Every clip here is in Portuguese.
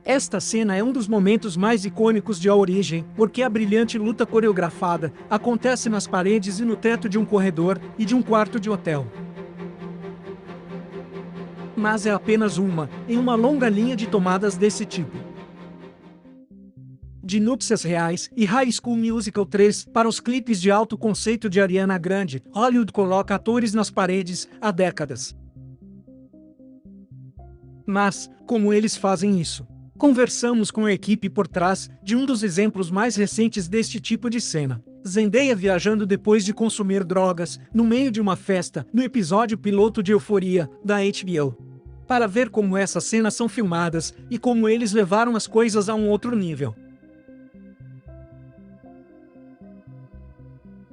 Esta cena é um dos momentos mais icônicos de A Origem, porque a brilhante luta coreografada acontece nas paredes e no teto de um corredor e de um quarto de hotel. Mas é apenas uma, em uma longa linha de tomadas desse tipo. De Núpcias Reais e High School Musical 3 para os clipes de alto conceito de Ariana Grande, Hollywood coloca atores nas paredes há décadas. Mas, como eles fazem isso? Conversamos com a equipe por trás de um dos exemplos mais recentes deste tipo de cena. Zendaya viajando depois de consumir drogas, no meio de uma festa, no episódio piloto de Euphoria, da HBO. Para ver como essas cenas são filmadas, e como eles levaram as coisas a um outro nível.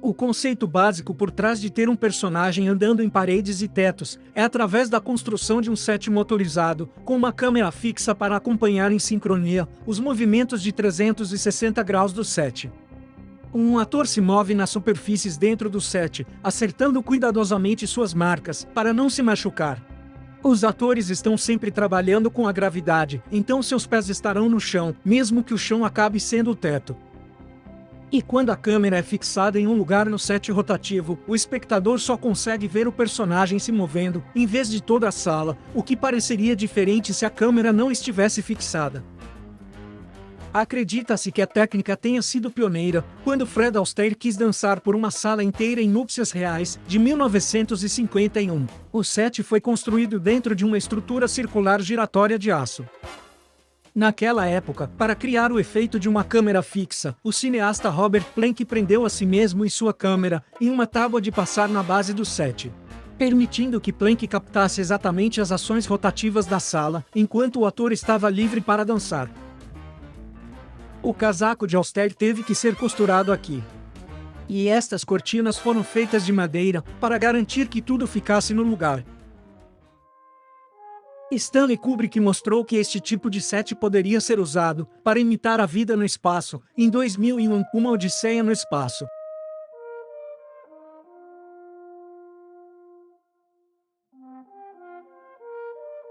O conceito básico por trás de ter um personagem andando em paredes e tetos é através da construção de um set motorizado, com uma câmera fixa para acompanhar em sincronia os movimentos de 360 graus do set. Um ator se move nas superfícies dentro do set, acertando cuidadosamente suas marcas, para não se machucar. Os atores estão sempre trabalhando com a gravidade, então seus pés estarão no chão, mesmo que o chão acabe sendo o teto. E quando a câmera é fixada em um lugar no set rotativo, o espectador só consegue ver o personagem se movendo, em vez de toda a sala, o que pareceria diferente se a câmera não estivesse fixada. Acredita-se que a técnica tenha sido pioneira, quando Fred Astaire quis dançar por uma sala inteira em Núpcias Reais, de 1951. O set foi construído dentro de uma estrutura circular giratória de aço. Naquela época, para criar o efeito de uma câmera fixa, o cineasta Robert Plank prendeu a si mesmo e sua câmera em uma tábua de passar na base do set, permitindo que Plank captasse exatamente as ações rotativas da sala, enquanto o ator estava livre para dançar. O casaco de Astaire teve que ser costurado aqui. E estas cortinas foram feitas de madeira, para garantir que tudo ficasse no lugar. Stanley Kubrick mostrou que este tipo de set poderia ser usado para imitar a vida no espaço, em 2001, Uma Odisseia no Espaço.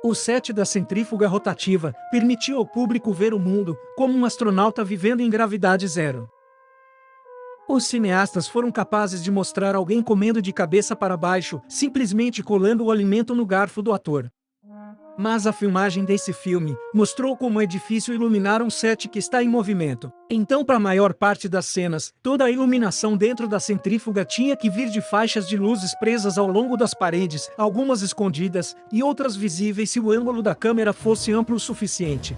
O set da centrífuga rotativa permitiu ao público ver o mundo como um astronauta vivendo em gravidade zero. Os cineastas foram capazes de mostrar alguém comendo de cabeça para baixo, simplesmente colando o alimento no garfo do ator. Mas a filmagem desse filme mostrou como é difícil iluminar um set que está em movimento. Então, para a maior parte das cenas, toda a iluminação dentro da centrífuga tinha que vir de faixas de luzes presas ao longo das paredes, algumas escondidas e outras visíveis se o ângulo da câmera fosse amplo o suficiente.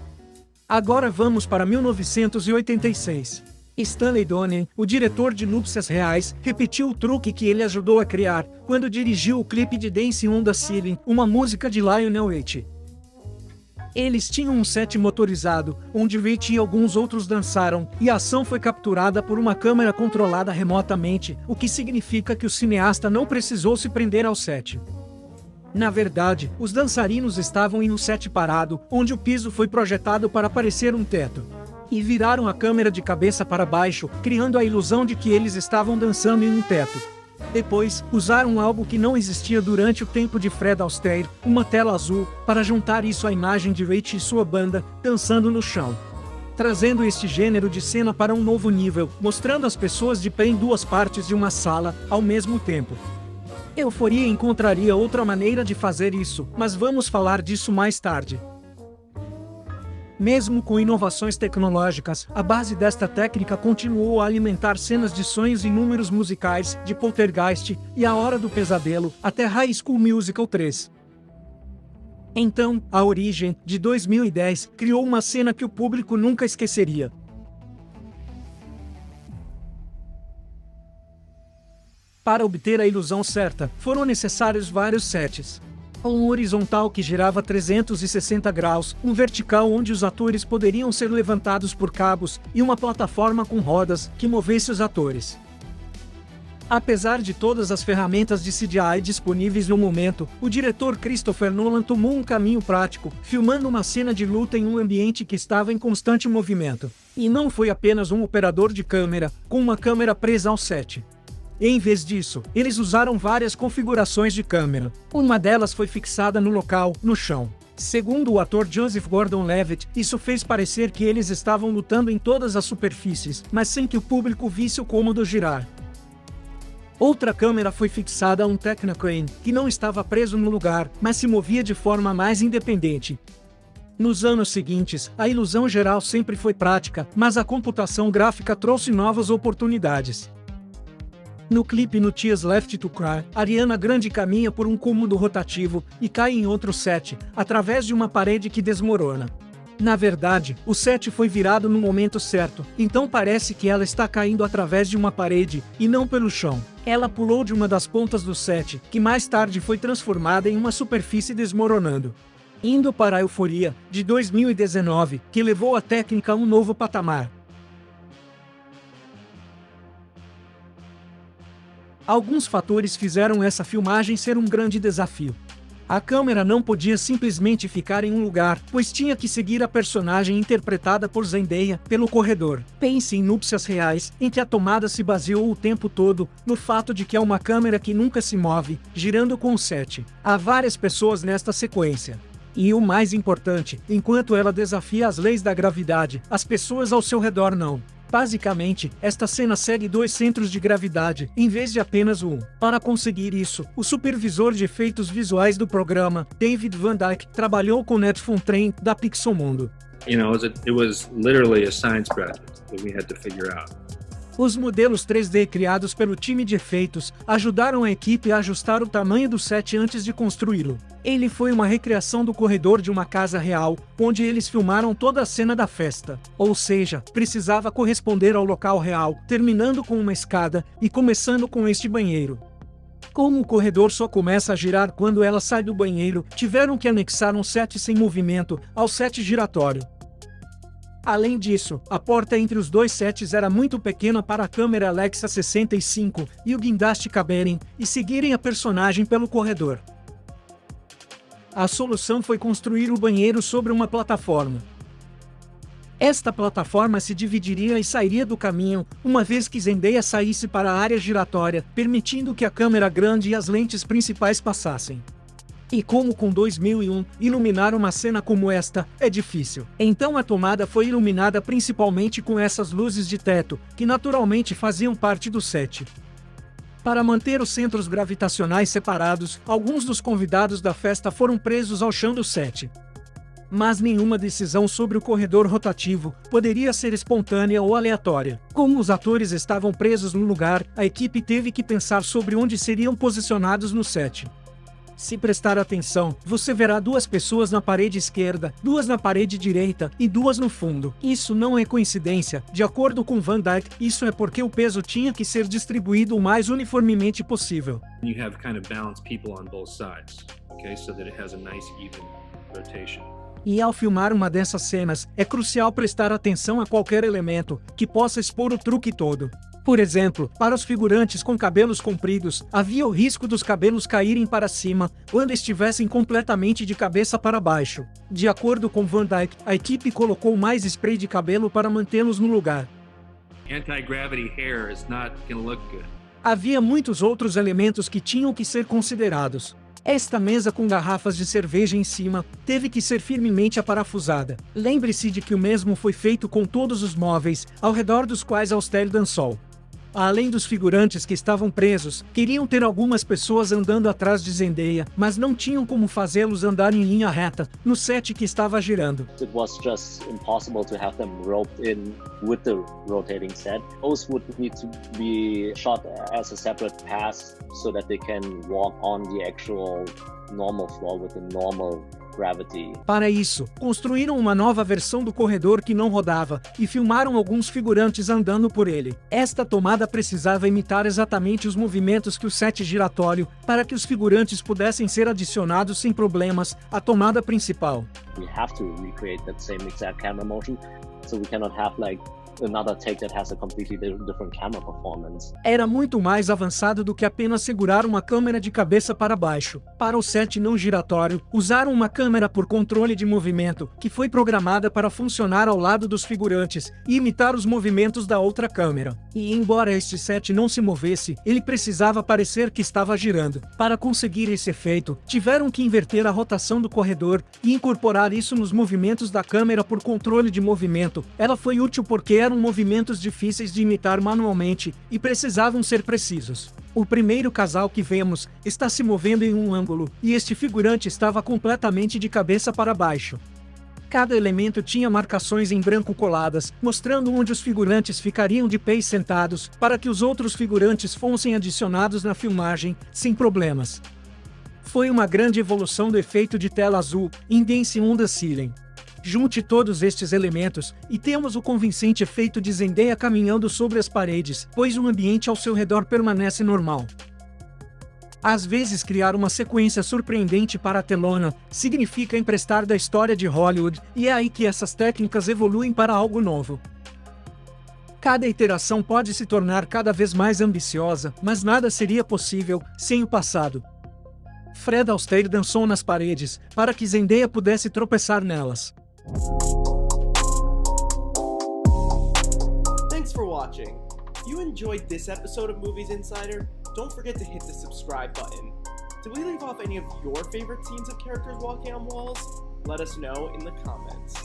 Agora vamos para 1986. Stanley Donen, o diretor de Núpcias Reais, repetiu o truque que ele ajudou a criar, quando dirigiu o clipe de Dancing on the Ceiling, uma música de Lionel Richie. Eles tinham um set motorizado, onde Richie e alguns outros dançaram, e a ação foi capturada por uma câmera controlada remotamente, o que significa que o cineasta não precisou se prender ao set. Na verdade, os dançarinos estavam em um set parado, onde o piso foi projetado para parecer um teto. E viraram a câmera de cabeça para baixo, criando a ilusão de que eles estavam dançando em um teto. Depois, usaram algo que não existia durante o tempo de Fred Astaire, uma tela azul, para juntar isso à imagem de Richie e sua banda, dançando no chão. Trazendo este gênero de cena para um novo nível, mostrando as pessoas de pé em duas partes de uma sala, ao mesmo tempo. Euphoria encontraria outra maneira de fazer isso, mas vamos falar disso mais tarde. Mesmo com inovações tecnológicas, a base desta técnica continuou a alimentar cenas de sonhos em números musicais, de Poltergeist e A Hora do Pesadelo, até High School Musical 3. Então, A Origem, de 2010, criou uma cena que o público nunca esqueceria. Para obter a ilusão certa, foram necessários vários sets. Um horizontal que girava 360 graus, um vertical onde os atores poderiam ser levantados por cabos, e uma plataforma com rodas que movesse os atores. Apesar de todas as ferramentas de CGI disponíveis no momento, o diretor Christopher Nolan tomou um caminho prático, filmando uma cena de luta em um ambiente que estava em constante movimento. E não foi apenas um operador de câmera, com uma câmera presa ao set. Em vez disso, eles usaram várias configurações de câmera. Uma delas foi fixada no local, no chão. Segundo o ator Joseph Gordon-Levitt, isso fez parecer que eles estavam lutando em todas as superfícies, mas sem que o público visse o cômodo girar. Outra câmera foi fixada a um Technocrane, que não estava preso no lugar, mas se movia de forma mais independente. Nos anos seguintes, a ilusão geral sempre foi prática, mas a computação gráfica trouxe novas oportunidades. No clipe No Tears Left to Cry, Ariana Grande caminha por um cômodo rotativo e cai em outro set, através de uma parede que desmorona. Na verdade, o set foi virado no momento certo, então parece que ela está caindo através de uma parede, e não pelo chão. Ela pulou de uma das pontas do set, que mais tarde foi transformada em uma superfície desmoronando. Indo para a Euforia, de 2019, que levou a técnica a um novo patamar. Alguns fatores fizeram essa filmagem ser um grande desafio. A câmera não podia simplesmente ficar em um lugar, pois tinha que seguir a personagem interpretada por Zendaya pelo corredor. Pense em Núpcias Reais, em que a tomada se baseou o tempo todo no fato de que é uma câmera que nunca se move, girando com o set. Há várias pessoas nesta sequência. E o mais importante, enquanto ela desafia as leis da gravidade, as pessoas ao seu redor não. Basicamente, esta cena segue 2 centros de gravidade, em vez de apenas um. Para conseguir isso, o supervisor de efeitos visuais do programa, David Van Dyke, trabalhou com Ned Fontaine, da Pixelmundo. It was literally a science project that we had to figure out. Os modelos 3D criados pelo time de efeitos ajudaram a equipe a ajustar o tamanho do set antes de construí-lo. Ele foi uma recriação do corredor de uma casa real, onde eles filmaram toda a cena da festa. Ou seja, precisava corresponder ao local real, terminando com uma escada e começando com este banheiro. Como o corredor só começa a girar quando ela sai do banheiro, tiveram que anexar um set sem movimento ao set giratório. Além disso, a porta entre os 2 sets era muito pequena para a câmera Alexa 65 e o guindaste caberem e seguirem a personagem pelo corredor. A solução foi construir o banheiro sobre uma plataforma. Esta plataforma se dividiria e sairia do caminho, uma vez que Zendaya saísse para a área giratória, permitindo que a câmera grande e as lentes principais passassem. E como com 2001, iluminar uma cena como esta é difícil. Então a tomada foi iluminada principalmente com essas luzes de teto, que naturalmente faziam parte do set. Para manter os centros gravitacionais separados, alguns dos convidados da festa foram presos ao chão do set. Mas nenhuma decisão sobre o corredor rotativo poderia ser espontânea ou aleatória. Como os atores estavam presos no lugar, a equipe teve que pensar sobre onde seriam posicionados no set. Se prestar atenção, você verá 2 pessoas na parede esquerda, 2 na parede direita e 2 no fundo. Isso não é coincidência, de acordo com Van Dyke, isso é porque o peso tinha que ser distribuído o mais uniformemente possível. You have kind of balanced people on both sides, okay, so that it has a nice even rotation. E ao filmar uma dessas cenas, é crucial prestar atenção a qualquer elemento que possa expor o truque todo. Por exemplo, para os figurantes com cabelos compridos, havia o risco dos cabelos caírem para cima quando estivessem completamente de cabeça para baixo. De acordo com Van Dyke, a equipe colocou mais spray de cabelo para mantê-los no lugar. Anti-gravity hair is not going to look good. Havia muitos outros elementos que tinham que ser considerados. Esta mesa com garrafas de cerveja em cima teve que ser firmemente aparafusada. Lembre-se de que o mesmo foi feito com todos os móveis ao redor dos quais Austere dançou. Além dos figurantes que estavam presos, queriam ter algumas pessoas andando atrás de Zendaya, mas não tinham como fazê-los andar em linha reta no set que estava girando. It was just impossible to have them roped in with the rotating set. Those would need to be shot as a separate pass so that they can walk on the actual normal floor with the normal gravity. Para isso, construíram uma nova versão do corredor que não rodava e filmaram alguns figurantes andando por ele. Esta tomada precisava imitar exatamente os movimentos que o set giratório, para que os figurantes pudessem ser adicionados sem problemas à tomada principal. We have to recreate that same exact camera motion So we cannot have like another take that has a completely different camera performance. Era muito mais avançado do que apenas segurar uma câmera de cabeça para baixo. Para o set não giratório, usaram uma câmera por controle de movimento, que foi programada para funcionar ao lado dos figurantes e imitar os movimentos da outra câmera. E embora este set não se movesse, ele precisava parecer que estava girando. Para conseguir esse efeito, tiveram que inverter a rotação do corredor e incorporar isso nos movimentos da câmera por controle de movimento. Ela foi útil porque eram movimentos difíceis de imitar manualmente e precisavam ser precisos. O primeiro casal que vemos está se movendo em um ângulo, e este figurante estava completamente de cabeça para baixo. Cada elemento tinha marcações em branco coladas, mostrando onde os figurantes ficariam de pé e sentados, para que os outros figurantes fossem adicionados na filmagem, sem problemas. Foi uma grande evolução do efeito de tela azul em Dance on the Ceiling. Junte todos estes elementos, e temos o convincente efeito de Zendaya caminhando sobre as paredes, pois o ambiente ao seu redor permanece normal. Às vezes criar uma sequência surpreendente para a telona significa emprestar da história de Hollywood, e é aí que essas técnicas evoluem para algo novo. Cada iteração pode se tornar cada vez mais ambiciosa, mas nada seria possível sem o passado. Fred Astaire dançou nas paredes, para que Zendaya pudesse tropeçar nelas. Thanks for watching. If you enjoyed this episode of Movies Insider, don't forget to hit the subscribe button. Did we leave off any of your favorite scenes of characters walking on walls? Let us know in the comments.